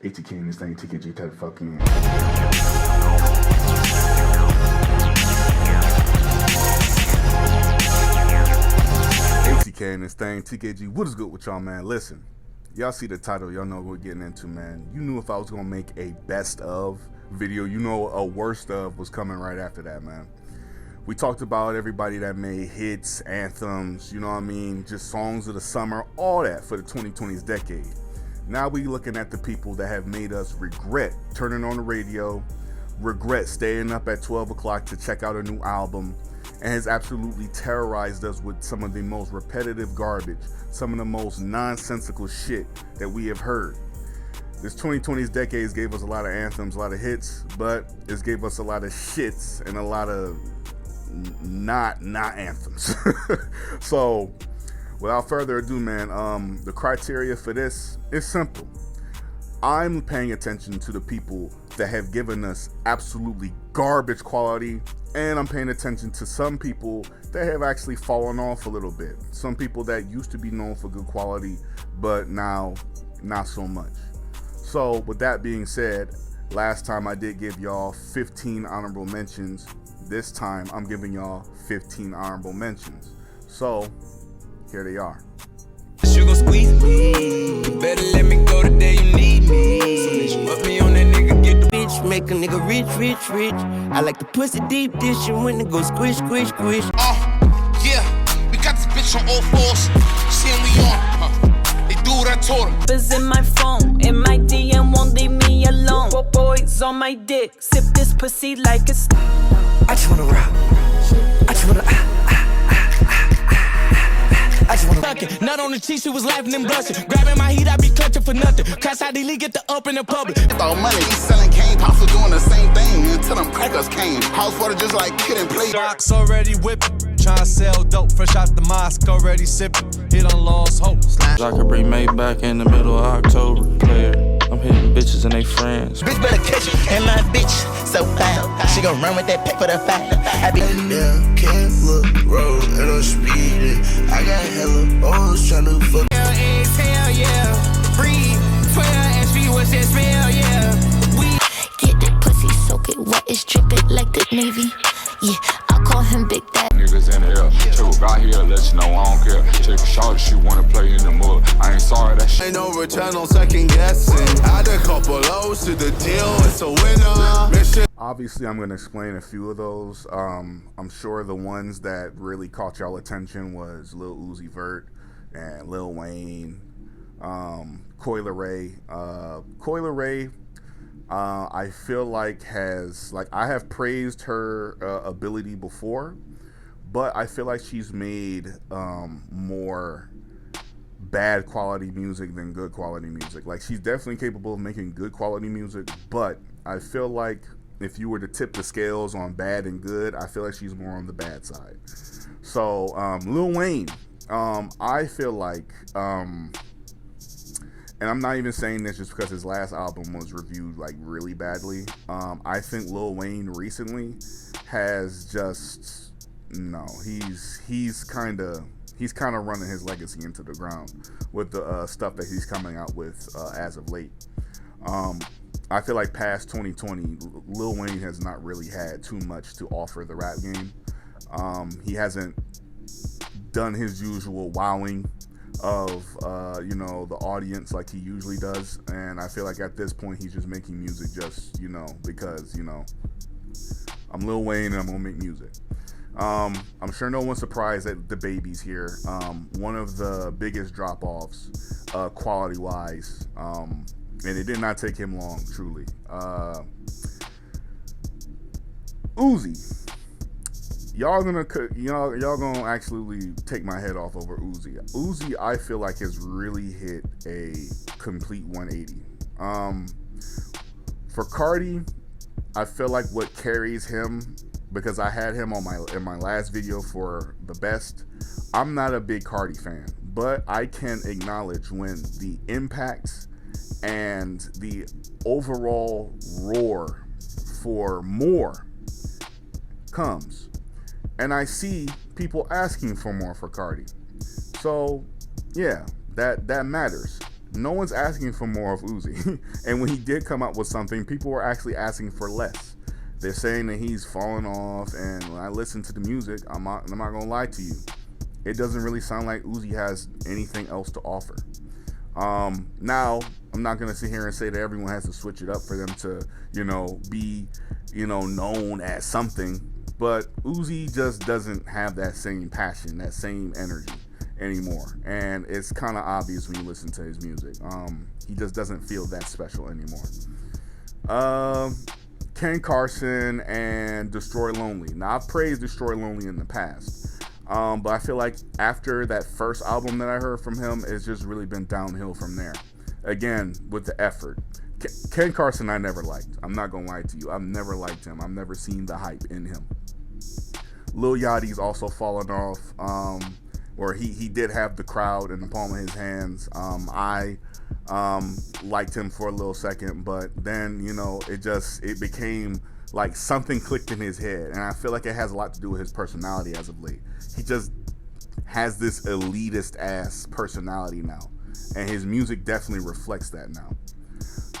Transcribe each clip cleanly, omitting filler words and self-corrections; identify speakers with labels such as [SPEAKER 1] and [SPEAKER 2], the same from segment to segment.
[SPEAKER 1] ATK in this thing, TKG type of fucking. ATK in this thing, TKG, what is good with y'all, man? Listen, y'all see the title, y'all know what we're getting into, man. You knew if I was gonna make a best of video, you know a worst of was coming right after that, man. We talked about everybody that made hits, anthems, you know what I mean, just songs of the summer, all that for the 2020's decade. Now we looking at the people that have made us regret turning on the radio, regret staying up at 12 o'clock to check out a new album, and has absolutely terrorized us with some of the most repetitive garbage, some of the most nonsensical shit that we have heard. This 2020's decades gave us a lot of anthems, a lot of hits, but it gave us a lot of shits and a lot of not anthems. So without further ado, man, the criteria for this is simple. I'm paying attention to the people that have given us absolutely garbage quality, and I'm paying attention to some people that have actually fallen off a little bit. Some people that used to be known for good quality, but now not so much. So with that being said, last time I did give y'all 15 honorable mentions. This time I'm giving y'all 15 honorable mentions. So here they are.
[SPEAKER 2] You gon' squeeze me. You better let me go the day you need me. So put me on that nigga, get the bitch, make a nigga rich. I like the pussy deep dish and when it go squish.
[SPEAKER 3] Yeah, we got this bitch on all fours. Seeing we on, they do what I told them.
[SPEAKER 4] Buzz in my phone, in my DM, won't leave me alone. Boys on my dick, sip this pussy like a
[SPEAKER 2] I just wanna rock. I just wanna fuck it. Nut on the cheek, she was laughing and blushing. Grabbing my heat, I be clutching for nothing. Cause how they get the up in the public.
[SPEAKER 3] Thought money, he's selling cane, pops was doing the same thing until them crackers came. House water just like kid and play.
[SPEAKER 5] Box already whipping. Tryna sell dope, fresh out the mosque, already sipping. Hit on lost hope.
[SPEAKER 6] I could bring May back in the middle of October. Player. I'm hitting bitches and they friends.
[SPEAKER 7] Bitch better catch it, and my bitch so foul. She gon' run with that pick for the fact. I be
[SPEAKER 8] down, can't look road, and I'm speeding. I got hella balls tryna fuck.
[SPEAKER 2] Hell yeah, breathe, 12 HP, what's that smell, yeah. We
[SPEAKER 9] get that pussy, soak it wet, it's dripping like the Navy. Yeah, I call him Big Dad.
[SPEAKER 10] Niggas in the air, check got here, let you know I don't care. Check a shot, she wanna play in the mud. I ain't sorry that shit.
[SPEAKER 8] Ain't no return on second guessing. Add a couple O's to the deal, it's a winner. Mission.
[SPEAKER 1] Obviously, I'm gonna explain a few of those. I'm sure the ones that really caught y'all attention was Lil Uzi Vert and Lil Wayne, Coi Leray. Coi Leray, I feel like I have praised her ability before, but I feel like she's made more bad quality music than good quality music. Like, she's definitely capable of making good quality music, but I feel like if you were to tip the scales on bad and good, I feel like she's more on the bad side. So Lil Wayne, I feel like, and I'm not even saying this just because his last album was reviewed like really badly. I think Lil Wayne recently has just he's kind of running his legacy into the ground with the stuff that he's coming out with as of late. I feel like past 2020, Lil Wayne has not really had too much to offer the rap game. He hasn't done his usual wowing of the audience like he usually does, and I feel like at this point he's just making music just because I'm Lil Wayne and I'm gonna make music. I'm sure no one's surprised that the baby's here. One of the biggest drop-offs quality wise, and it did not take him long, truly. Uzi. Y'all gonna actually take my head off over Uzi. Uzi, I feel like has really hit a complete 180. For Cardi, I feel like what carries him, because I had him on in my last video for the best. I'm not a big Cardi fan, but I can acknowledge when the impact and the overall roar for more comes. And I see people asking for more for Cardi. So, yeah, that matters. No one's asking for more of Uzi. And when he did come out with something, people were actually asking for less. They're saying that he's fallen off, and when I listen to the music, I'm not gonna lie to you, it doesn't really sound like Uzi has anything else to offer. Now, I'm not gonna sit here and say that everyone has to switch it up for them to, be, known as something, but Uzi just doesn't have that same passion, that same energy anymore, and it's kind of obvious when you listen to his music. He just doesn't feel that special anymore. Ken Carson and Destroy Lonely. Now, I've praised Destroy Lonely in the past, but I feel like after that first album that I heard from him, it's just really been downhill from there. Again, with the effort. Ken Carson I never liked. I'm not gonna lie to you. I've never liked him. I've never seen the hype in him. Lil Yachty's also fallen off, where he did have the crowd in the palm of his hands. I liked him for a little second, but then, it became like something clicked in his head, and I feel like it has a lot to do with his personality as of late. He just has this elitist ass personality now, and his music definitely reflects that now.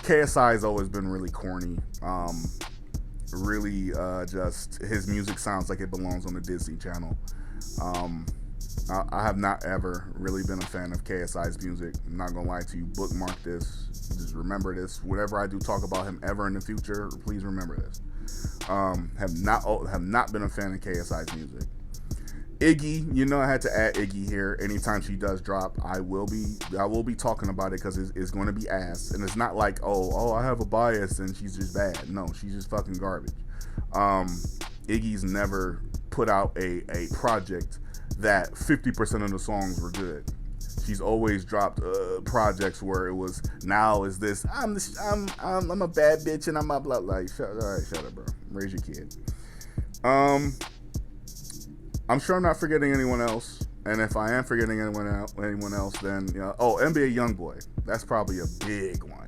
[SPEAKER 1] KSI has always been really corny. Just his music sounds like it belongs on the Disney Channel. I have not ever really been a fan of KSI's music. I'm not gonna lie to you. Bookmark this. Just remember this. Whenever I do talk about him ever in the future, please remember this. Have not been a fan of KSI's music. Iggy, I had to add Iggy here. Anytime she does drop, I will be talking about it because it's going to be ass, and it's not like I have a bias and she's just bad. No, she's just fucking garbage. Iggy's never put out a project that 50% of the songs were good. She's always dropped projects where it was, now is this, I'm a bad bitch and I'm a blah blah. Shut up, bro. Raise your kid. I'm sure I'm not forgetting anyone else, and if I am forgetting anyone else, then NBA YoungBoy. That's probably a big one.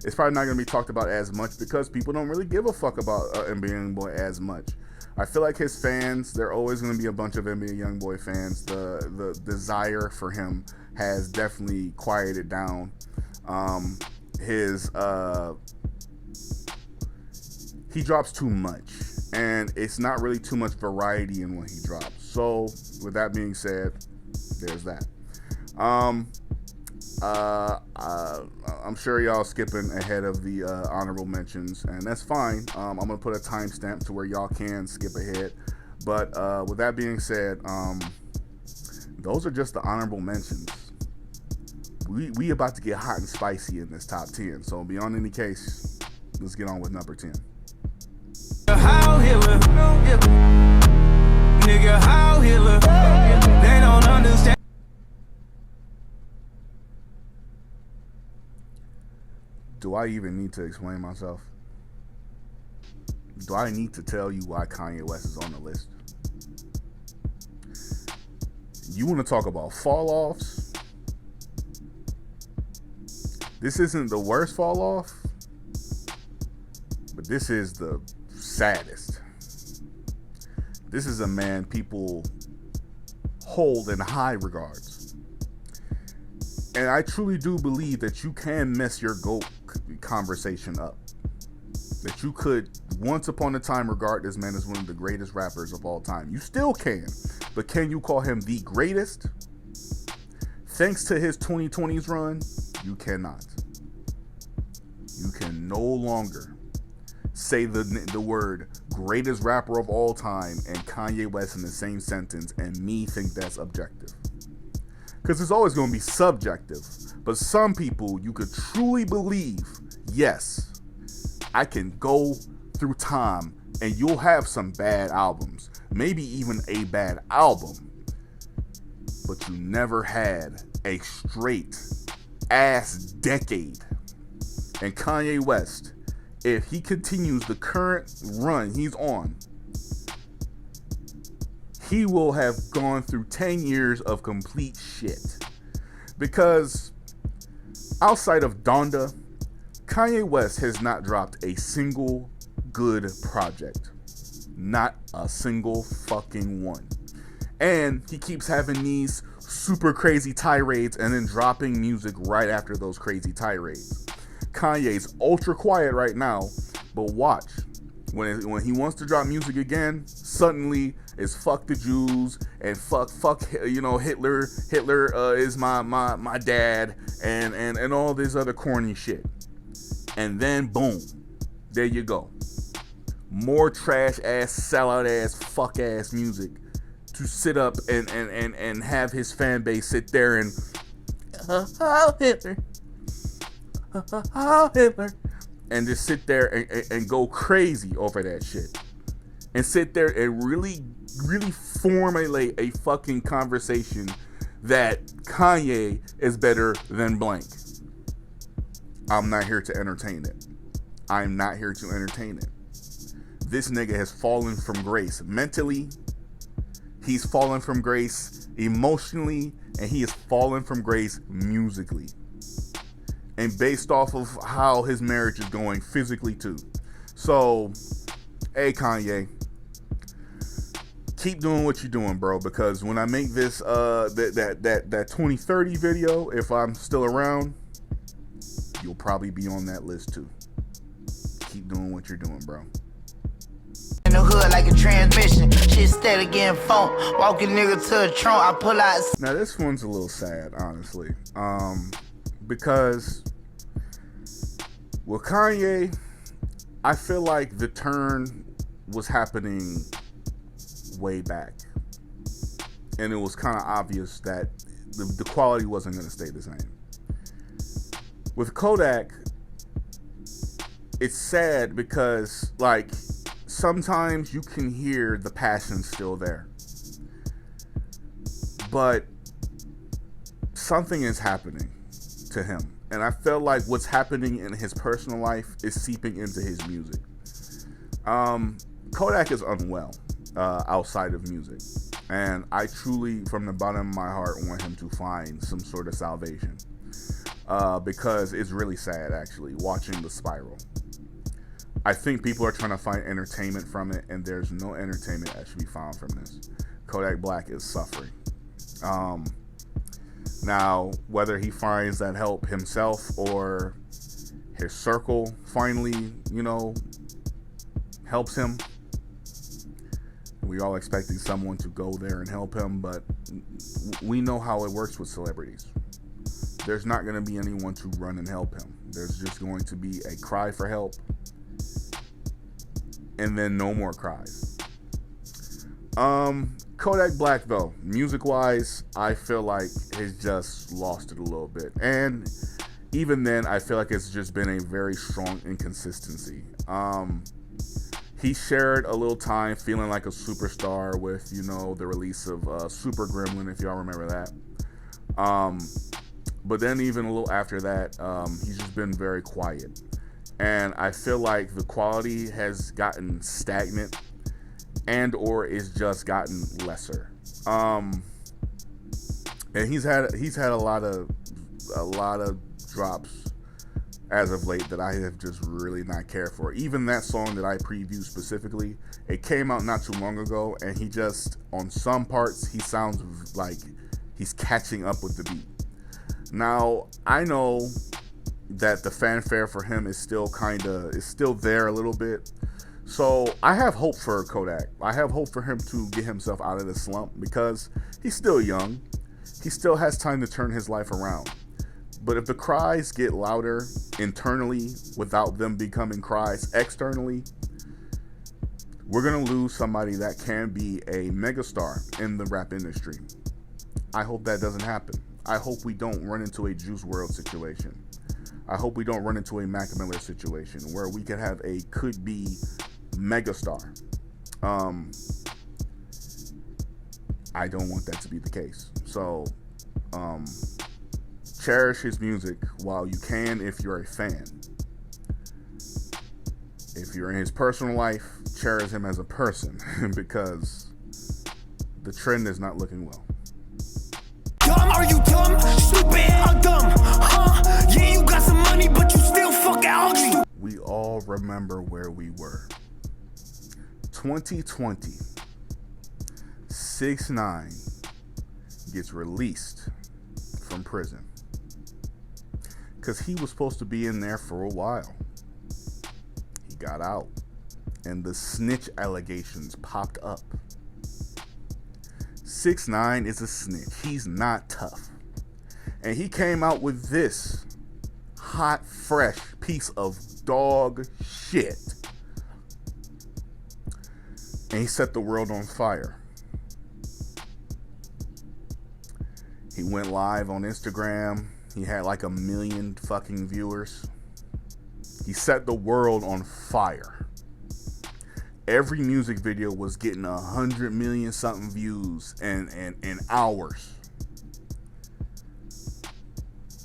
[SPEAKER 1] It's probably not going to be talked about as much because people don't really give a fuck about NBA YoungBoy as much. I feel like his fans, there are always going to be a bunch of NBA YoungBoy fans. The desire for him has definitely quieted down. He drops too much, and it's not really too much variety in what he drops. So, with that being said, there's that. I'm sure y'all skipping ahead of the honorable mentions, and that's fine. I'm gonna put a timestamp to where y'all can skip ahead. But with that being said, those are just the honorable mentions. We about to get hot and spicy in this top 10. So beyond any case, let's get on with number 10.
[SPEAKER 2] How Hitler, nigga, how Hitler, they don't understand.
[SPEAKER 1] Do I even need to explain myself? Do I need to tell you why Kanye West is on the list? You want to talk about fall offs? This isn't the worst fall off, but this is the saddest. This is a man people hold in high regards. And I truly do believe that you can mess your GOAT conversation up. That you could, once upon a time, regard this man as one of the greatest rappers of all time. You still can. But can you call him the greatest? Thanks to his 2020's run, you cannot. You can no longer say the word greatest rapper of all time and Kanye West in the same sentence and me think that's objective. Because it's always going to be subjective. But some people, you could truly believe, yes, I can go through time and you'll have some bad albums. Maybe even a bad album. But you never had a straight ass decade. And Kanye West, if he continues the current run he's on, he will have gone through 10 years of complete shit. Because outside of Donda, Kanye West has not dropped a single good project. Not a single fucking one. And he keeps having these super crazy tirades and then dropping music right after those crazy tirades. Kanye's ultra quiet right now, but watch. When he wants to drop music again, suddenly it's fuck the Jews and fuck Hitler is my dad and all this other corny shit. And then boom, there you go. More trash ass, sellout ass, fuck ass music to sit up and have his fan base sit there and Hitler, Hitler, and just sit there and go crazy over that shit, and sit there and really formulate a fucking conversation that Kanye is better than blank. I'm not here to entertain it. I'm not here to entertain it. This nigga has fallen from grace mentally. He's fallen from grace emotionally, and he has fallen from grace musically. And based off of how his marriage is going physically too. So, hey Kanye, keep doing what you're doing, bro. Because when I make this that 2030 video, if I'm still around, you'll probably be on that list too. Keep doing what you're doing, bro.
[SPEAKER 7] In the hood like a transmission, shit steady getting phone. Walking nigga to a trunk, I pull out.
[SPEAKER 1] Now this one's a little sad, honestly, because with Kanye, I feel like the turn was happening way back, and it was kind of obvious that the quality wasn't going to stay the same. With Kodak, it's sad because like sometimes you can hear the passion still there, but something is happening to him, and I feel like what's happening in his personal life is seeping into his music. Kodak is unwell outside of music, and I truly, from the bottom of my heart, want him to find some sort of salvation, because it's really sad actually watching the spiral. I think people are trying to find entertainment from it, and there's no entertainment that should be found from this. Kodak Black is suffering. Now, whether he finds that help himself or his circle finally, helps him, we all expecting someone to go there and help him, but we know how it works with celebrities. There's not going to be anyone to run and help him. There's just going to be a cry for help, and then no more cries. Kodak Black, though, music-wise, I feel like has just lost it a little bit. And even then, I feel like it's just been a very strong inconsistency. He shared a little time feeling like a superstar with, the release of Super Gremlin, if y'all remember that. But then even a little after that, he's just been very quiet. And I feel like the quality has gotten stagnant and or is just gotten lesser. And he's had a lot of drops as of late that I have just really not cared for. Even that song that I previewed specifically, it came out not too long ago, and he just, on some parts, he sounds like he's catching up with the beat. Now, I know that the fanfare for him is still there a little bit. So I have hope for Kodak. I have hope for him to get himself out of the slump, because he's still young. He still has time to turn his life around. But if the cries get louder internally without them becoming cries externally, we're going to lose somebody that can be a megastar in the rap industry. I hope that doesn't happen. I hope we don't run into a Juice WRLD situation. I hope we don't run into a Mac Miller situation where we could have a could-be megastar. I don't want that to be the case. So, cherish his music while you can if you're a fan. If you're in his personal life, cherish him as a person, because the trend is not looking well.
[SPEAKER 2] Dumb, are you dumb? Stupid or dumb? Huh? Yeah, you got some money, but you still fucking ugly.
[SPEAKER 1] We all remember where we were. 2020. 6ix9ine gets released from prison. Because he was supposed to be in there for a while. He got out. And the snitch allegations popped up. 6ix9ine is a snitch. He's not tough. And he came out with this hot, fresh piece of dog shit. And he set the world on fire. He went live on Instagram. He had like 1 million fucking viewers. He set the world on fire. Every music video was getting 100 million something views in hours.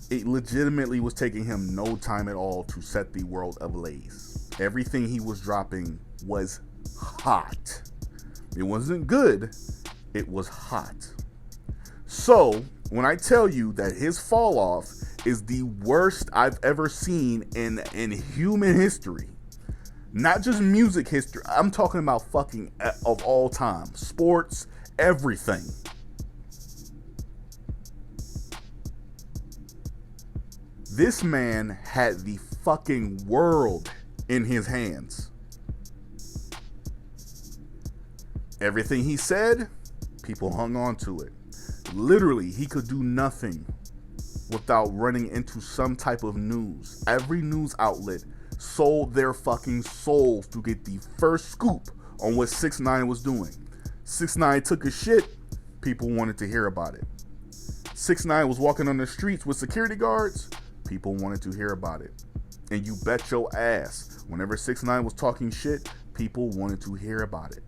[SPEAKER 1] It legitimately was taking him no time at all to set the world ablaze. Everything he was dropping was hot. It wasn't good, it was hot. So, when I tell you that his fall off is the worst I've ever seen in human history, not just music history, I'm talking about fucking of all time, sports, everything. This man had the fucking world in his hands. Everything he said, people hung on to it. Literally, he could do nothing without running into some type of news. Every news outlet sold their fucking souls to get the first scoop on what 6ix9ine was doing. 6ix9ine took a shit, people wanted to hear about it. 6ix9ine was walking on the streets with security guards, people wanted to hear about it. And you bet your ass, whenever 6ix9ine was talking shit, people wanted to hear about it.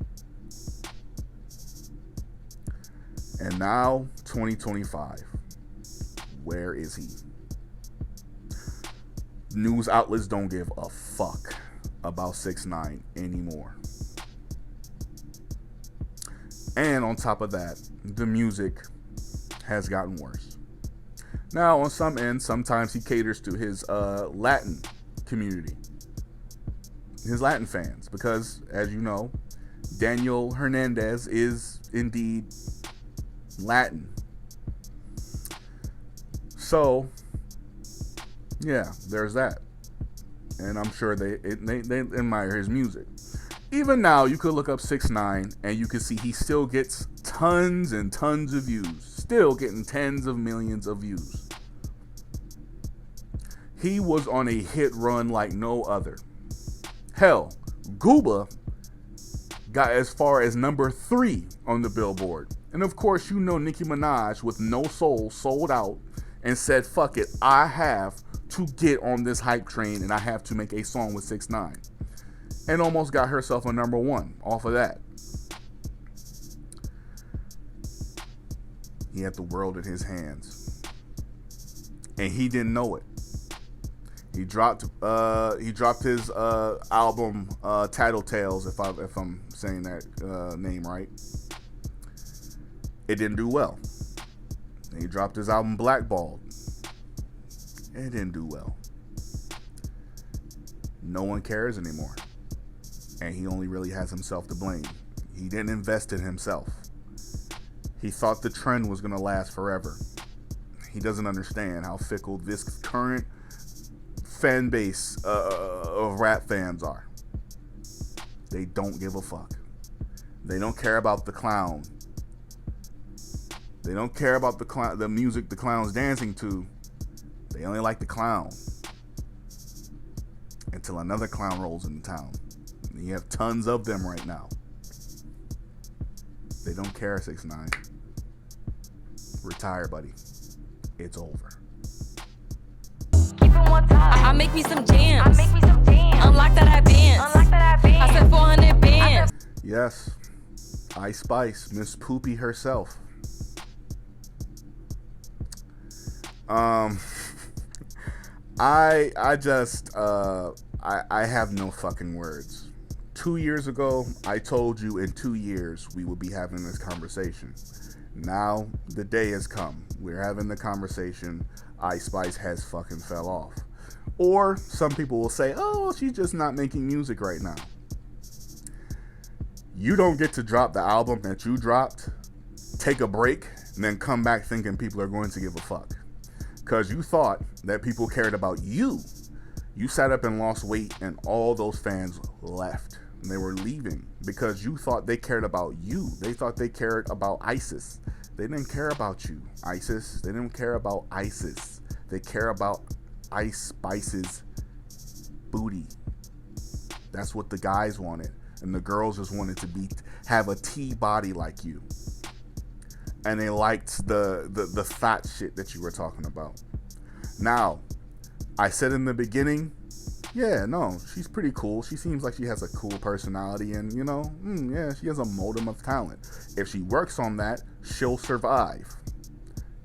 [SPEAKER 1] And now, 2025. Where is he? News outlets don't give a fuck about 6ix9ine anymore. And on top of that, the music has gotten worse. Now, on some end, sometimes he caters to his Latin community, his Latin fans, because, as you know, Daniel Hernandez is indeed Latin. So, yeah, there's that. And I'm sure they admire his music. Even now, you could look up 6ix9ine and you can see he still gets tons and tons of views. Still getting tens of millions of views. He was on a hit run like no other. Hell, Gooba got as far as number 3 on the Billboard. And of course, you know Nicki Minaj with No Soul sold out and said, fuck it, I have to get on this hype train and I have to make a song with 6ix9ine. And almost got herself a number 1 off of that. He had the world in his hands. And he didn't know it. He dropped his album Tattletales, if I'm saying that name right. It didn't do well. And he dropped his album Blackballed. It didn't do well. No one cares anymore. And he only really has himself to blame. He didn't invest in himself. He thought the trend was going to last forever. He doesn't understand how fickle this current fan base of rap fans are. They don't give a fuck. They don't care about the clown. They don't care about the music the clown's dancing to. They only like the clown. Until another clown rolls into town. And you have tons of them right now. They don't care, 6ix9ine. Retire, buddy. It's over.
[SPEAKER 4] I make me some jams. Unlock that I bands. I said 400 bands.
[SPEAKER 1] Yes. Ice Spice, Miss Poopy herself. I have no fucking words. 2 years ago, I told you in 2 years we would be having this conversation. Now, the day has come. We're having the conversation. Ice Spice has fucking fell off. Or some people will say, oh, she's just not making music right now. You don't get to drop the album that you dropped, take a break, and then come back thinking people are going to give a fuck. Because you thought that people cared about you. You sat up and lost weight, and all those fans left. And they were leaving because you thought they cared about you. They thought they cared about ISIS. They didn't care about you, ISIS. They didn't care about ISIS. They care about Ice Spice's booty. That's what the guys wanted. And the girls just wanted to have a T body like you. And they liked the fat shit that you were talking about. Now, I said in the beginning, yeah, no, she's pretty cool. She seems like she has a cool personality, and yeah, she has a modicum of talent. If she works on that, she'll survive.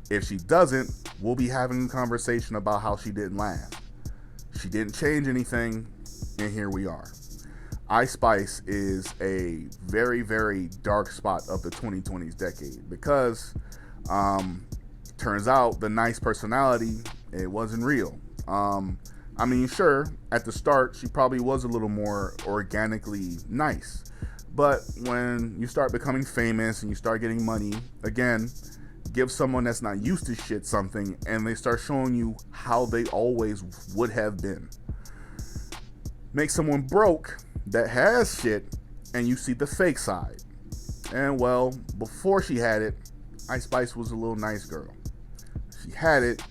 [SPEAKER 1] If she doesn't, we'll be having a conversation about how she didn't last. She didn't change anything, and here we are. Ice Spice is a very, very dark spot of the 2020s decade because turns out the nice personality, it wasn't real. I mean, sure, at the start, she probably was a little more organically nice. But when you start becoming famous and you start getting money, again, give someone that's not used to shit something and they start showing you how they always would have been. Make someone broke that has shit and you see the fake side. And well, before she had it, Ice Spice was a little nice girl. She had it.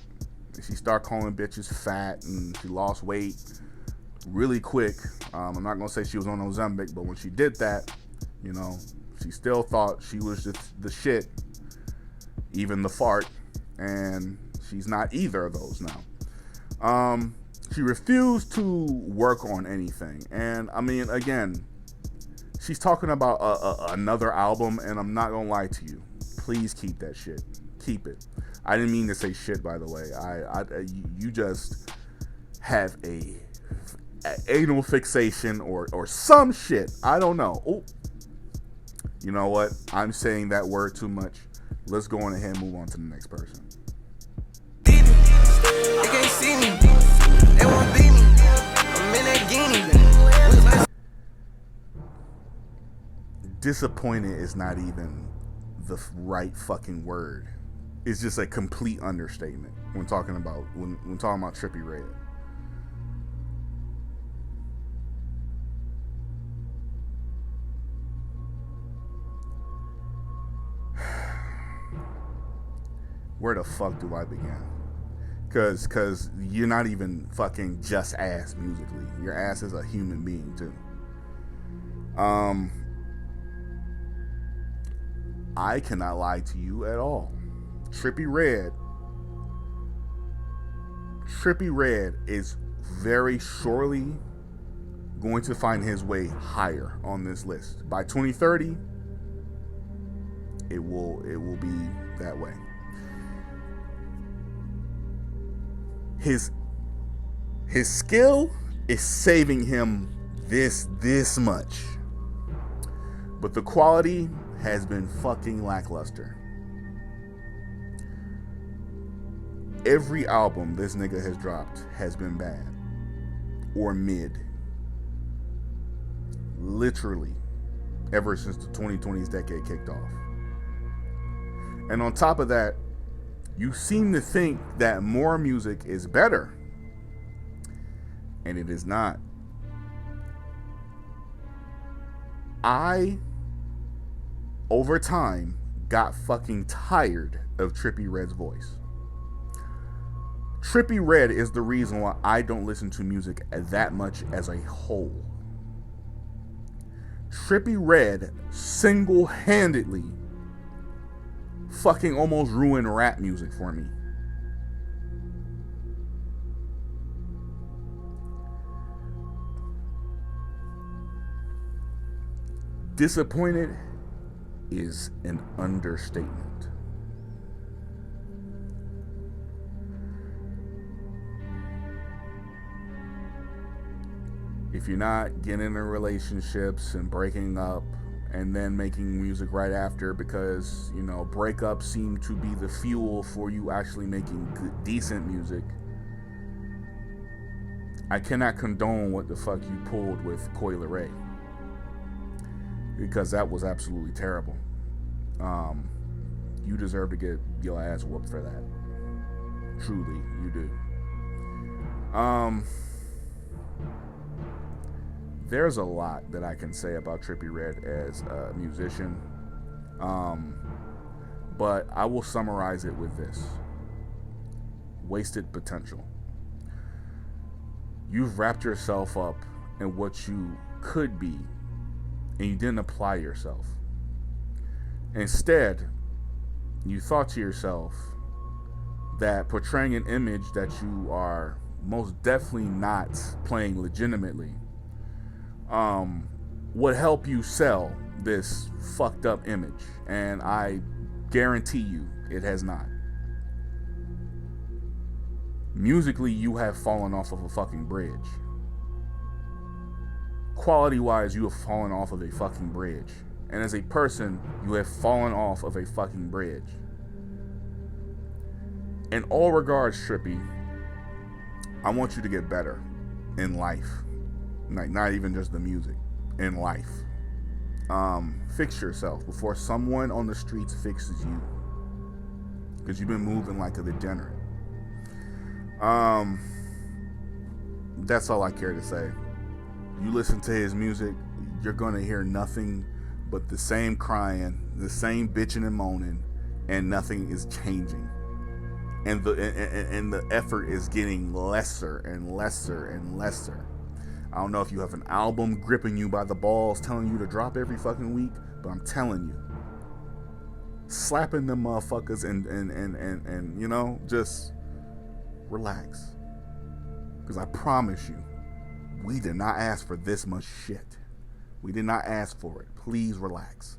[SPEAKER 1] She started calling bitches fat and she lost weight really quick. I'm not going to say she was on Ozempic, but when she did that, she still thought she was just the shit, even the fart, and she's not either of those now. She refused to work on anything. And I mean, again, she's talking about another album, and I'm not going to lie to you. Please keep that shit. Keep it. I didn't mean to say shit, by the way. You just have a anal fixation or some shit. I don't know. Oh, you know what? I'm saying that word too much. Let's go on ahead and move on to the next person.
[SPEAKER 2] They can't see me. They won't beat me. I'm in that guinea.
[SPEAKER 1] Disappointed is not even the right fucking word. It's just a complete understatement when talking about Trippie Redd. Where the fuck do I begin? Cause you're not even fucking just ass musically. Your ass is a human being too. I cannot lie to you at all. Trippie Redd is very surely going to find his way higher on this list. By 2030, it will be that way. His skill is saving him this much. But the quality has been fucking lackluster. Every album this nigga has dropped has been bad or mid. Literally, ever since the 2020s decade kicked off. And on top of that, you seem to think that more music is better. And it is not. I, over time, got fucking tired of Trippie Redd's voice. Trippie Redd is the reason why I don't listen to music that much as a whole. Trippie Redd single-handedly fucking almost ruined rap music for me. Disappointed is an understatement. If you're not getting in relationships and breaking up and then making music right after because, breakups seem to be the fuel for you actually making good, decent music, I cannot condone what the fuck you pulled with Kodak Black, because that was absolutely terrible. you deserve to get your ass whooped for that. Truly, you do. There's a lot that I can say about Trippie Redd as a musician, but I will summarize it with this: wasted potential. You've wrapped yourself up in what you could be, and you didn't apply yourself. Instead, you thought to yourself that portraying an image that you are most definitely not playing legitimately would help you sell this fucked up image, and I guarantee you it has not. Musically, you have fallen off of a fucking bridge. Quality-wise, you have fallen off of a fucking bridge. And as a person, you have fallen off of a fucking bridge. In all regards, Trippie, I want you to get better in life. Like, not even just the music, in life. Fix yourself before someone on the streets fixes you, because you've been moving like a degenerate. That's all I care to say. You listen to his music, you're gonna hear nothing but the same crying, the same bitching and moaning, and nothing is changing. And the effort is getting lesser and lesser and lesser. I don't know if you have an album gripping you by the balls, telling you to drop every fucking week, but I'm telling you, slapping them motherfuckers and you know, just relax. Because I promise you, we did not ask for this much shit. We did not ask for it. Please relax.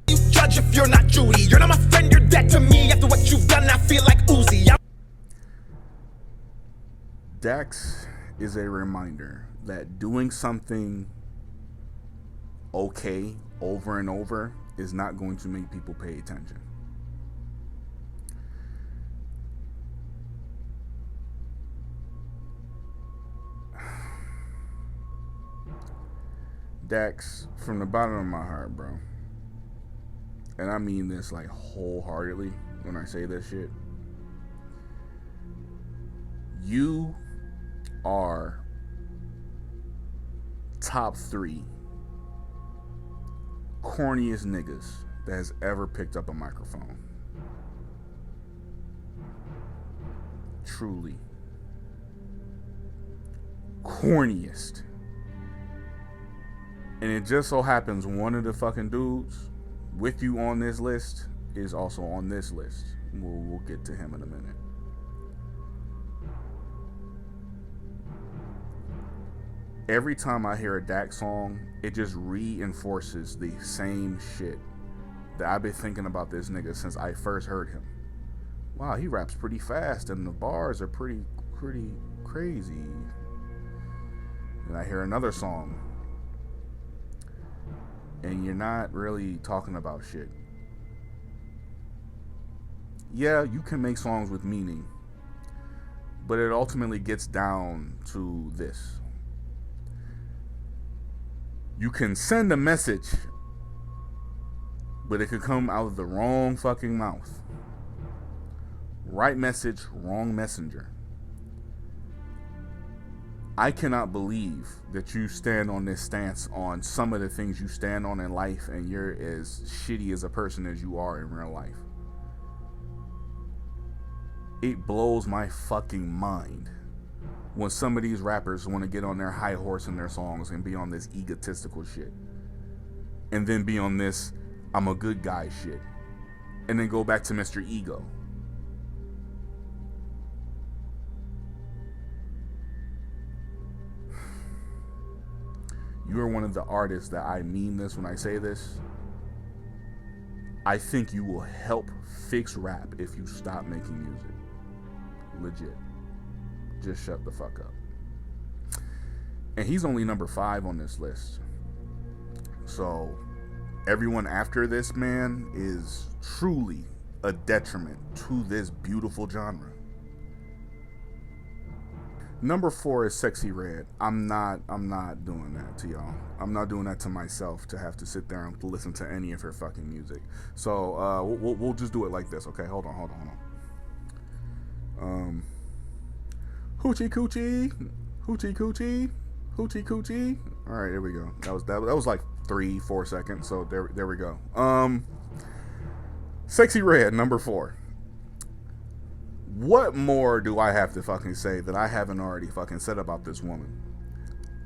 [SPEAKER 2] You judge if you're not Judy. You're not my friend, you're dead to me. After what you've done, I feel like Uzi.
[SPEAKER 1] Dax is a reminder that doing something okay over and over is not going to make people pay attention. Dax, from the bottom of my heart, bro, and I mean this like wholeheartedly when I say this shit, you are top 3 corniest niggas that has ever picked up a microphone. Truly. Corniest. And it just so happens one of the fucking dudes with you on this list is also on this list. We'll get to him in a minute. Every time I hear a Dax song, it just reinforces the same shit that I've been thinking about this nigga since I first heard him. Wow, he raps pretty fast and the bars are pretty crazy. And I hear another song, and you're not really talking about shit. Yeah, you can make songs with meaning, but it ultimately gets down to this. You can send a message, but it could come out of the wrong fucking mouth. Right message, wrong messenger. I cannot believe that you stand on this stance on some of the things you stand on in life, and you're as shitty as a person as you are in real life. It blows my fucking mind when some of these rappers want to get on their high horse in their songs and be on this egotistical shit, and then be on this I'm a good guy shit, and then go back to Mr. Ego. You are one of the artists that I mean this when I say this. I think you will help fix rap if you stop making music. Legit. Just shut the fuck up. And he's only number 5 on this list. So everyone after this man is truly a detriment to this beautiful genre. Number 4 is Sexy Red. I'm not doing that to y'all. I'm not doing that to myself to have to sit there and listen to any of her fucking music. So we'll just do it like this. Okay, hold on. Hoochie coochie, hoochie coochie, hoochie coochie. All right, there we go. That was like 3-4 seconds. So there we go. Sexy Red, number 4. What more do I have to fucking say that I haven't already fucking said about this woman?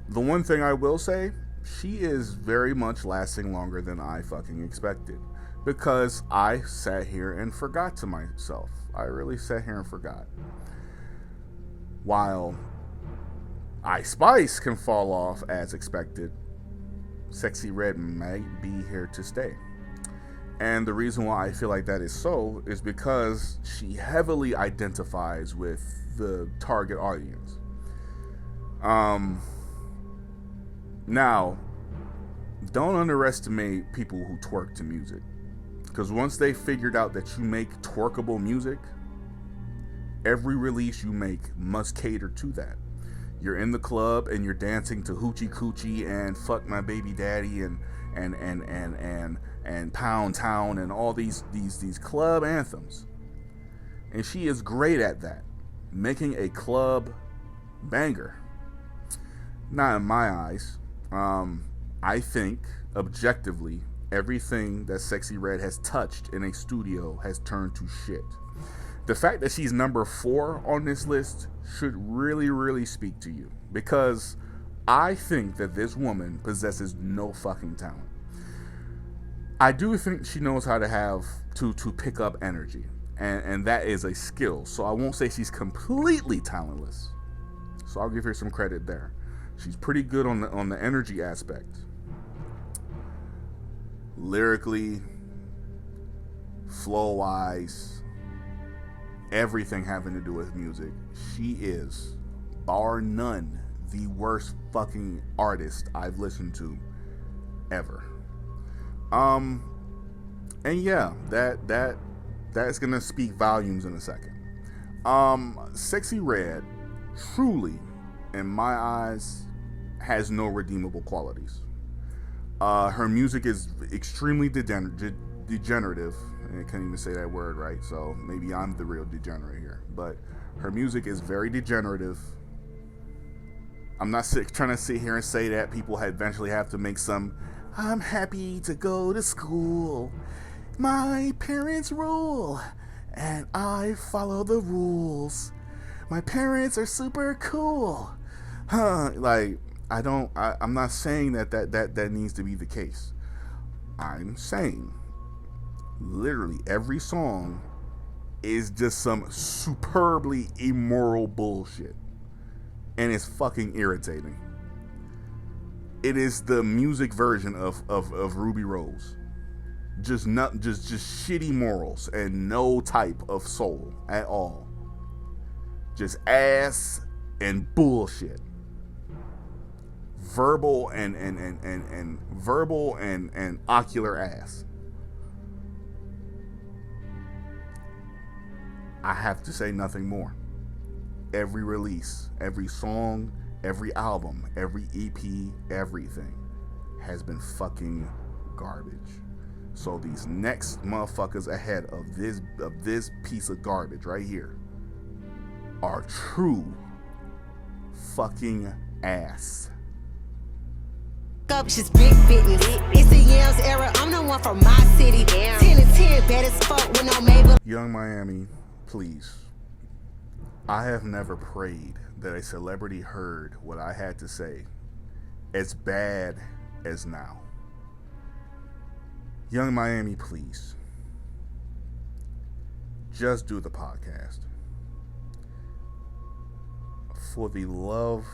[SPEAKER 1] The one thing I will say, she is very much lasting longer than I fucking expected. Because I sat here and forgot to myself. I really sat here and forgot. While Ice Spice can fall off as expected, Sexy Red might be here to stay. And the reason why I feel like that is so is because she heavily identifies with the target audience. Now, don't underestimate people who twerk to music. Because once they figured out that you make twerkable music, every release you make must cater to that. You're in the club and you're dancing to Hoochie Coochie and Fuck My Baby Daddy and Pound Town and all these club anthems. And she is great at that, making a club banger. Not in my eyes. I think objectively everything that Sexy Red has touched in a studio has turned to shit. The fact that she's number 4 on this list should really speak to you, because I think that this woman possesses no fucking talent. I do think she knows how to to pick up energy, and that is a skill. So I won't say she's completely talentless. So I'll give her some credit there. She's pretty good on the energy aspect. Lyrically, flow-wise, everything having to do with music, she is, bar none, the worst fucking artist I've listened to ever. And yeah, that's gonna speak volumes in a second. Sexy Red, truly, in my eyes, has no redeemable qualities. Her music is extremely degenerative. I can't even say that word right, so maybe I'm the real degenerate here. But her music is very degenerative. I'm not trying to sit here and say that people eventually have to make some, I'm happy to go to school, my parents rule, and I follow the rules. My parents are super cool. Like, I'm not saying that needs to be the case. I'm saying literally every song is just some superbly immoral bullshit, and it's fucking irritating. It is the music version of Ruby Rose. Just shitty morals and no type of soul at all. Just ass and bullshit. Verbal and ocular ass. I have to say nothing more. Every release, every song, every album, every EP, everything has been fucking garbage. So these next motherfuckers ahead of this piece of garbage right here are true fucking ass.
[SPEAKER 11] Up, she's big business. It's the Yams era. I'm the one from my city. 10 and 10, bad as fuck when I'm able.
[SPEAKER 1] Young Miami, please. I have never prayed that a celebrity heard what I had to say as bad as now. Young Miami, please. Just do the podcast. For the love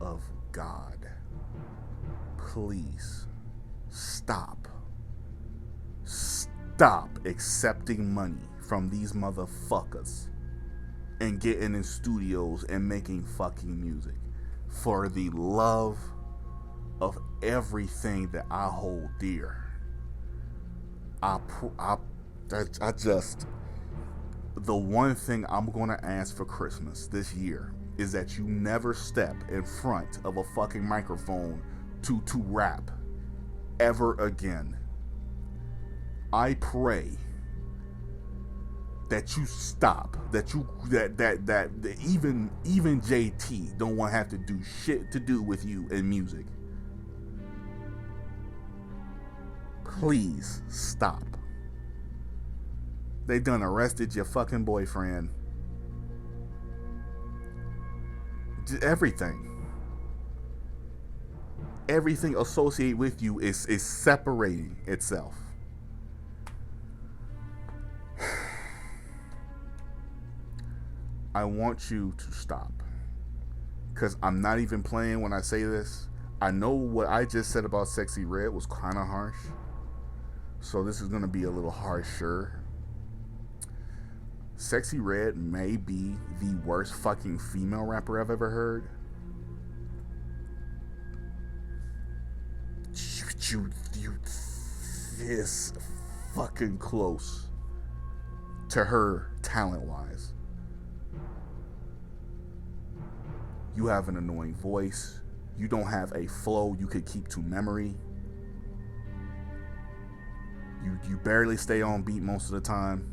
[SPEAKER 1] of God, please stop accepting money from these motherfuckers and getting in studios and making fucking music. For the love of everything that I hold dear, the one thing I'm going to ask for Christmas this year is that you never step in front of a fucking microphone to rap ever again. I pray that you stop, that even JT don't want to have to do shit to do with you in music. Please stop. They done arrested your fucking boyfriend. Everything associated with you is separating itself. I want you to stop, because I'm not even playing when I say this. I know what I just said about Sexy Red was kind of harsh, so this is going to be a little harsher. Sexy Red may be the worst fucking female rapper I've ever heard. You this fucking close to her talent-wise. You have an annoying voice. You don't have a flow you could keep to memory. You barely stay on beat most of the time.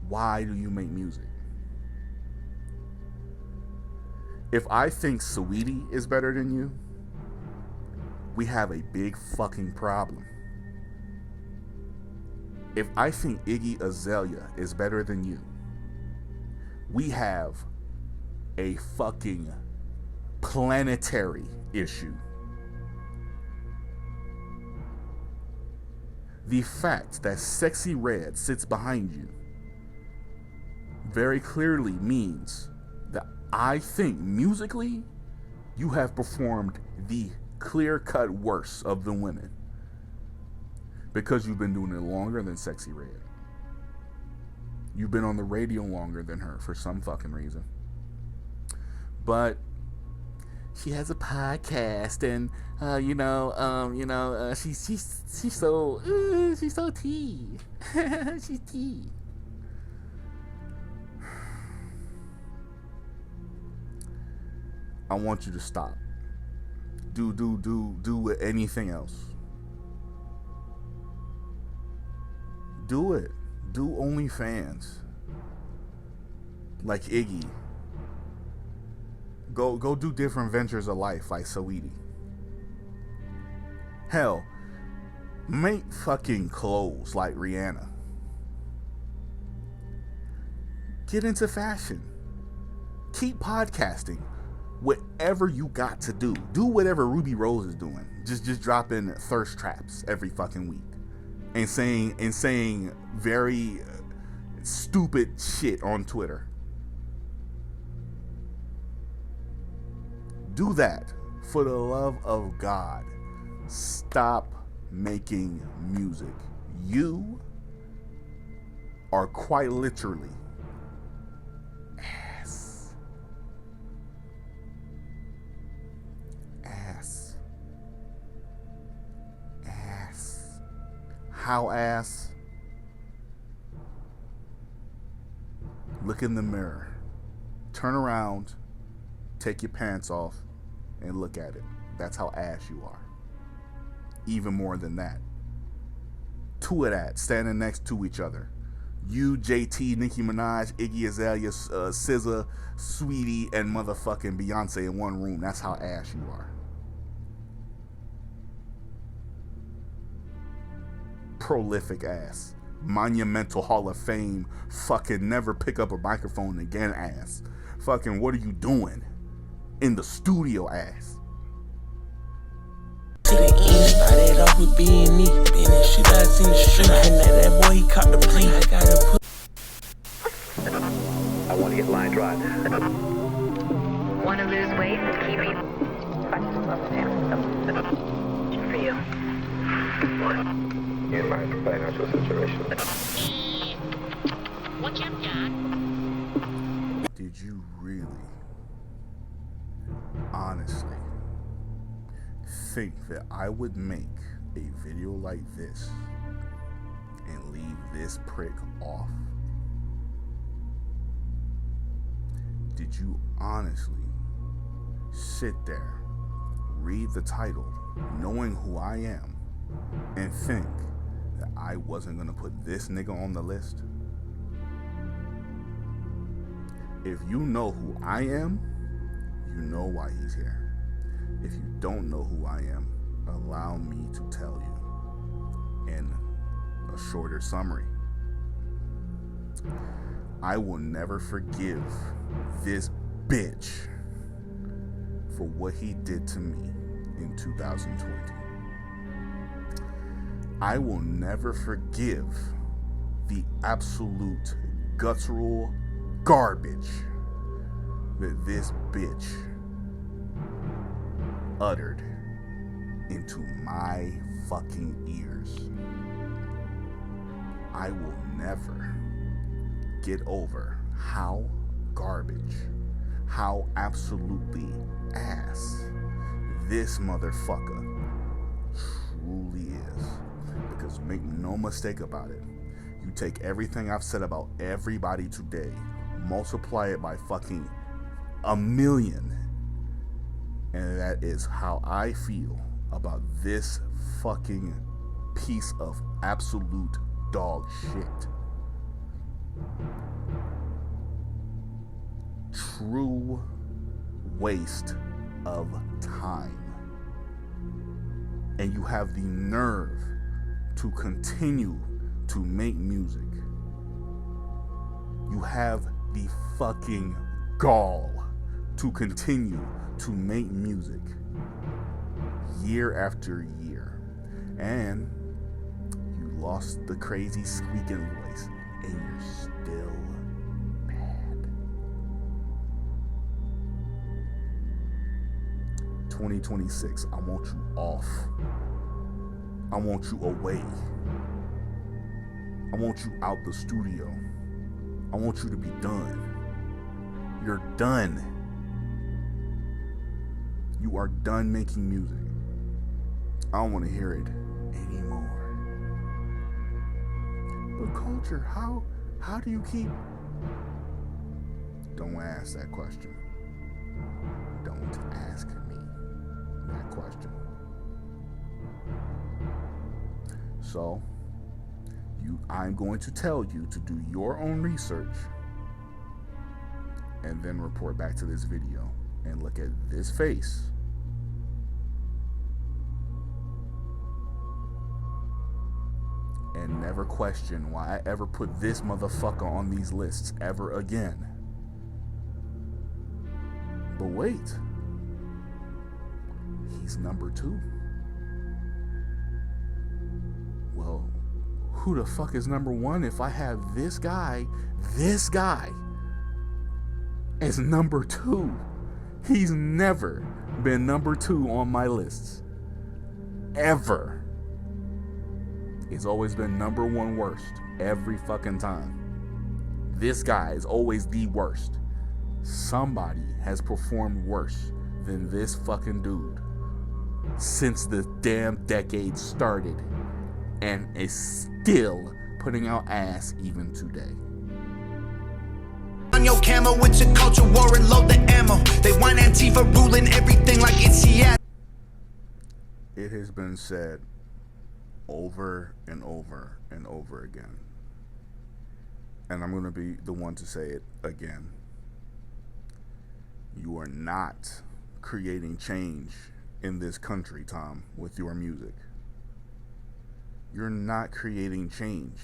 [SPEAKER 1] Why do you make music? If I think Saweetie is better than you, we have a big fucking problem. If I think Iggy Azalea is better than you, we have a fucking planetary issue. The fact that Sexy Red sits behind you very clearly means that I think musically you have performed the clear-cut worst of the women, because you've been doing it longer than Sexy Red. You've been on the radio longer than her for some fucking reason. But she has a podcast, and she's so tea. She's tea. I want you to stop. Do anything else. Do it. Do OnlyFans. Like Iggy. Go do different ventures of life like Saweetie. Hell, make fucking clothes like Rihanna. Get into fashion. Keep podcasting. Whatever you got to do. Do whatever Ruby Rose is doing. Just drop in thirst traps every fucking week. And saying very stupid shit on Twitter. Do that. For the love of God. Stop making music. You are quite literally ass. Ass. Ass. How ass? Look in the mirror. Turn around. Take your pants off and look at it. That's how ass you are. Even more than that. Two of that standing next to each other. You, JT, Nicki Minaj, Iggy Azalea, SZA, Saweetie, and motherfucking Beyonce in one room. That's how ass you are. Prolific ass. Monumental Hall of Fame. Fucking never pick up a microphone again ass. Fucking what are you doing in the studio ass?
[SPEAKER 12] To the end, started off with being me. Shit, I seen the street, and that boy, he caught the plea. I gotta put.
[SPEAKER 13] I want to get line drive.
[SPEAKER 14] Want to lose weight? Keep it. For you.
[SPEAKER 13] What? In my financial situation.
[SPEAKER 14] What you got?
[SPEAKER 1] Did you really, honestly, think that I would make a video like this and leave this prick off? did you honestly sit there, read the title, knowing who I am, and think that I wasn't gonna put this nigga on the list? If you know who I am, you know why he's here. If you don't know who I am, allow me to tell you in a shorter summary. I will never forgive this bitch for what he did to me in 2020. I will never forgive the absolute guttural garbage that this bitch uttered into my fucking ears. I will never get over how garbage, how absolutely ass this motherfucker truly is. Because make no mistake about it, you take everything I've said about everybody today, multiply it by fucking 1,000,000, and that is how I feel about this fucking piece of absolute dog shit. True waste of time. And you have the nerve to continue to make music. You have the fucking gall to continue to make music year after year. And you lost the crazy squeaking voice, and you're still bad. 2026, I want you off. I want you away. I want you out the studio. I want you to be done. You're done. You are done making music. I don't want to hear it anymore. But culture, how do you keep... Don't ask that question. Don't ask me that question. So, I'm going to tell you to do your own research and then report back to this video and look at this face and never question why I ever put this motherfucker on these lists ever again. But wait, he's number 2. Well, who the fuck is number 1 if I have this guy as number 2? He's never been number 2 on my lists. Ever. He's always been number 1 worst every fucking time. This guy is always the worst. Somebody has performed worse than this fucking dude since the damn decade started, and is still putting out ass even today.
[SPEAKER 2] On your camera with your culture war and load the ammo. They want Antifa ruling everything like it's Seattle.
[SPEAKER 1] It has been said over and over and over again, and I'm going to be the one to say it again. You are not creating change in this country, Tom, with your music. You're not creating change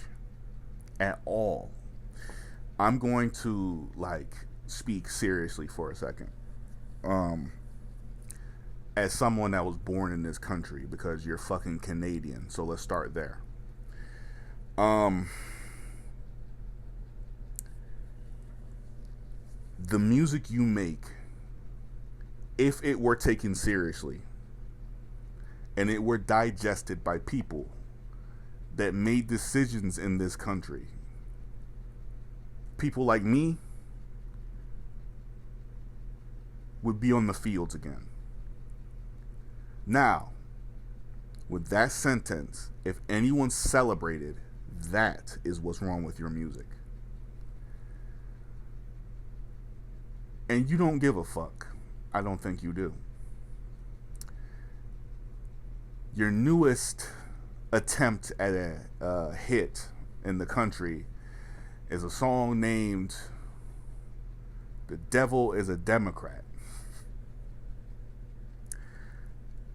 [SPEAKER 1] at all. I'm going to speak seriously for a second. As someone that was born in this country, because you're fucking Canadian, so let's start there. The music you make, if it were taken seriously and it were digested by people that made decisions in this country, people like me would be on the fields again. Now, with that sentence, if anyone celebrated, that is what's wrong with your music. And you don't give a fuck. I don't think you do. Your newest attempt at a hit in the country is a song named "The Devil is a Democrat."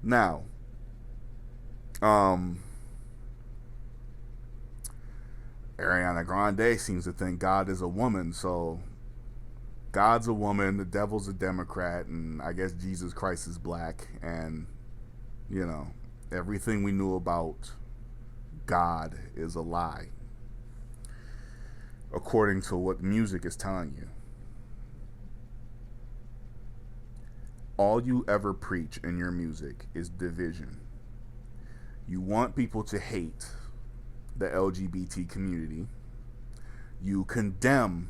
[SPEAKER 1] Now, Ariana Grande seems to think God is a woman, so God's a woman, the devil's a Democrat, and I guess Jesus Christ is black, and, you know, everything we knew about God is a lie, according to what music is telling you. All you ever preach in your music is division. You want people to hate the LGBT community. You condemn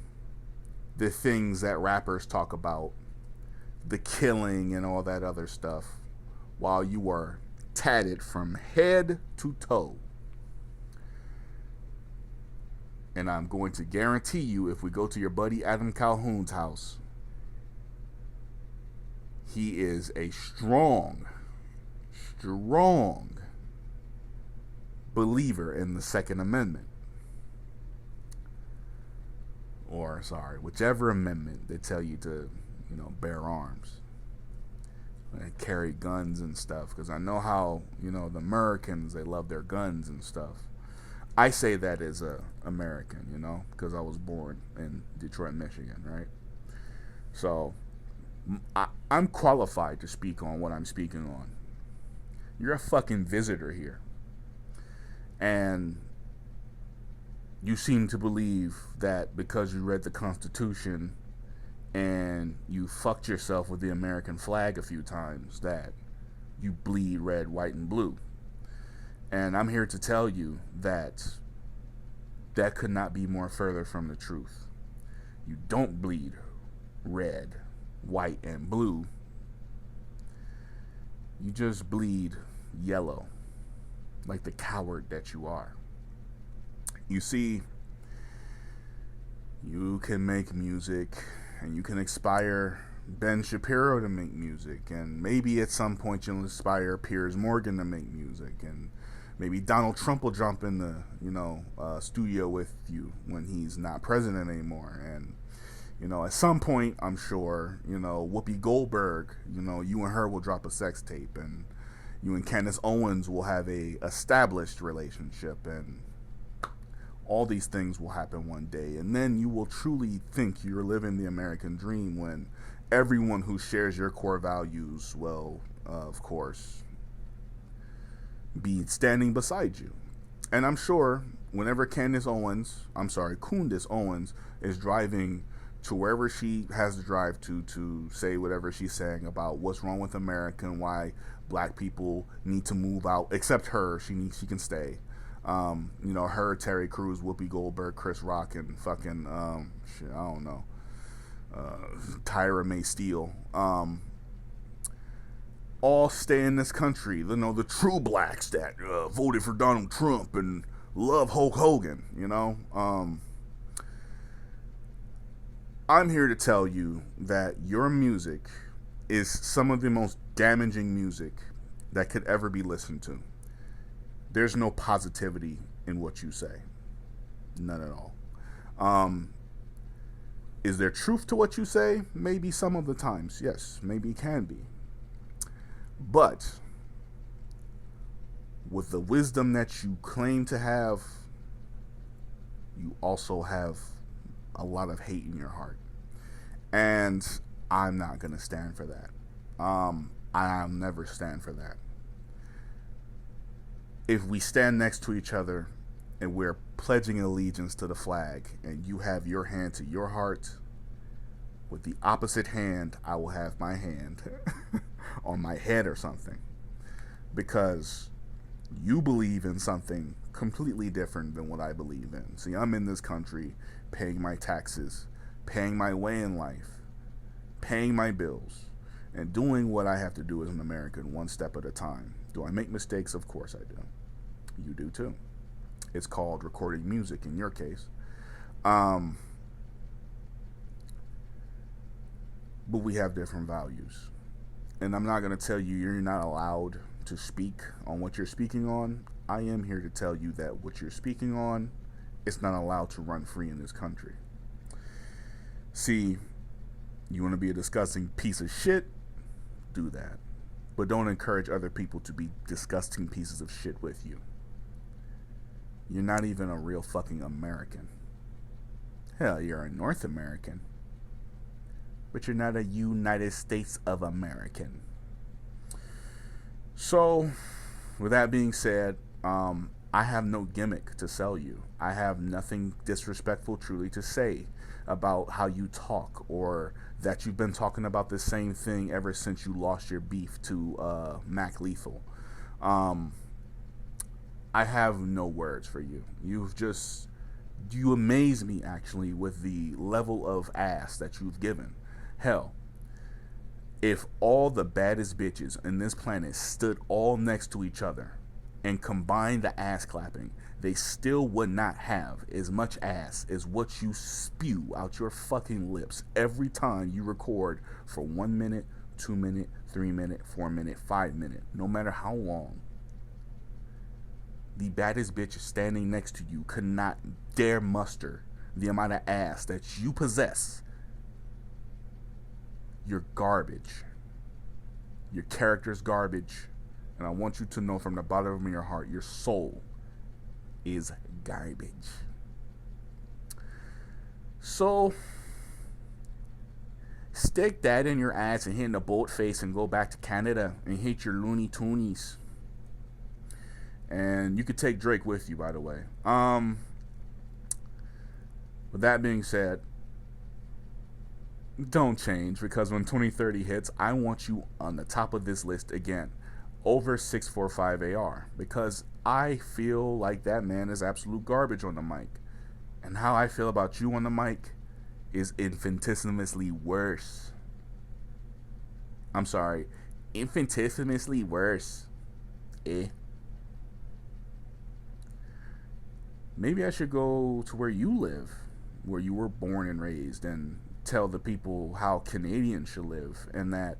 [SPEAKER 1] the things that rappers talk about, the killing and all that other stuff, while you are tatted from head to toe. And I'm going to guarantee you, if we go to your buddy Adam Calhoun's house, he is a strong believer in the Second Amendment. Or, sorry, whichever amendment they tell you to, you know, bear arms and carry guns and stuff. Because I know how, you know, the Americans, they love their guns and stuff. I say that as a American, you know, because I was born in Detroit, Michigan, right? So I'm qualified to speak on what I'm speaking on. You're a fucking visitor here. And you seem to believe that because you read the Constitution and you fucked yourself with the American flag a few times, that you bleed red, white, and blue. And I'm here to tell you that that could not be more further from the truth. You don't bleed red, white, and blue. You just bleed yellow, like the coward that you are. You see, you can make music and you can inspire Ben Shapiro to make music, and maybe at some point you'll inspire Piers Morgan to make music, and maybe Donald Trump will jump in the, you know, studio with you when he's not president anymore. And, you know, at some point, I'm sure, you know, Whoopi Goldberg, you know, you and her will drop a sex tape, and you and Candace Owens will have a established relationship, and all these things will happen one day. And then you will truly think you're living the American dream when everyone who shares your core values will, of course, be standing beside you. And I'm sure whenever Kundis Owens is driving to wherever she has to drive to say whatever she's saying about what's wrong with America and why black people need to move out, except her, she can stay. You know, her, Terry Crews, Whoopi Goldberg, Chris Rock, and fucking shit, I don't know, Tyra May Steele, all stay in this country. You know, the true blacks that voted for Donald Trump and love Hulk Hogan, you know. I'm here to tell you that your music is some of the most damaging music that could ever be listened to. There's no positivity in what you say. None at all. Is there truth to what you say? Maybe some of the times. Yes, maybe it can be. But with the wisdom that you claim to have, you also have a lot of hate in your heart. And I'm not going to stand for that. I'll never stand for that. If we stand next to each other and we're pledging allegiance to the flag, and you have your hand to your heart, with the opposite hand, I will have my hand on my head or something, because you believe in something completely different than what I believe in. See, I'm in this country paying my taxes, paying my way in life, paying my bills, and doing what I have to do as an American one step at a time. Do I make mistakes? Of course I do. You do too. It's called recording music in your case. but we have different values. And I'm not going to tell you you're not allowed to speak on what you're speaking on. I am here to tell you that what you're speaking on, it's not allowed to run free in this country. See, you want to be a disgusting piece of shit? Do that. But don't encourage other people to be disgusting pieces of shit with you. You're not even a real fucking American. Hell, you're a North American. But you're not a United States of American. So, with that being said, I have no gimmick to sell you. I have nothing disrespectful truly to say about how you talk, or that you've been talking about the same thing ever since you lost your beef to Mac Lethal. I have no words for you. You amaze me actually with the level of ass that you've given. Hell, if all the baddest bitches in this planet stood all next to each other and combined the ass clapping, they still would not have as much ass as what you spew out your fucking lips every time you record for 1 minute, 2 minute, 3 minute, 4 minute, 5 minute, no matter how long. The baddest bitch standing next to you could not dare muster the amount of ass that you possess. You're garbage. Your character's garbage. And I want you to know from the bottom of your heart, your soul is garbage. So, stick that in your ass and hit in the boat face and go back to Canada and hit your Looney Toonies. And you could take Drake with you, by the way. With that being said, don't change, because when 2030 hits, I want you on the top of this list again, over 645 AR, because I feel like that man is absolute garbage on the mic. And how I feel about you on the mic is infinitesimally worse. I'm sorry, infinitesimally worse. Maybe I should go to where you live, where you were born and raised, and tell the people how Canadians should live, and that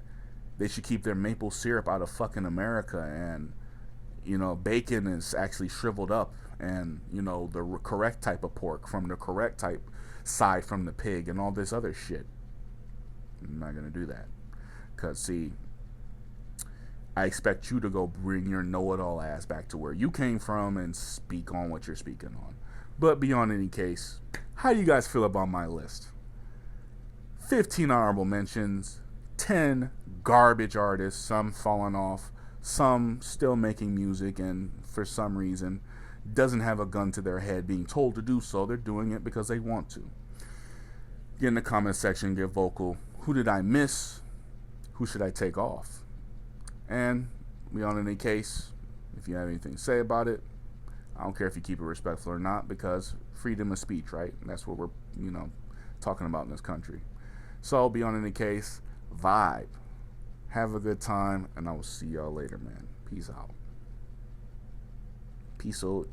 [SPEAKER 1] they should keep their maple syrup out of fucking America, and, you know, bacon is actually shriveled up, and, you know, the correct type of pork from the correct type side from the pig, and all this other shit. I'm not gonna do that, because, see, I expect you to go bring your know-it-all ass back to where you came from and speak on what you're speaking on. But beyond any case, how do you guys feel about my list? 15 honorable mentions, 10 garbage artists, some falling off, some still making music, and for some reason doesn't have a gun to their head being told to do so. They're doing it because they want to. Get in the comment section, get vocal. Who did I miss? Who should I take off? And beyond any case, if you have anything to say about it, I don't care if you keep it respectful or not, because freedom of speech, right? And that's what we're, you know, talking about in this country. So beyond any case, vibe. Have a good time, and I will see y'all later, man. Peace out. Peace out,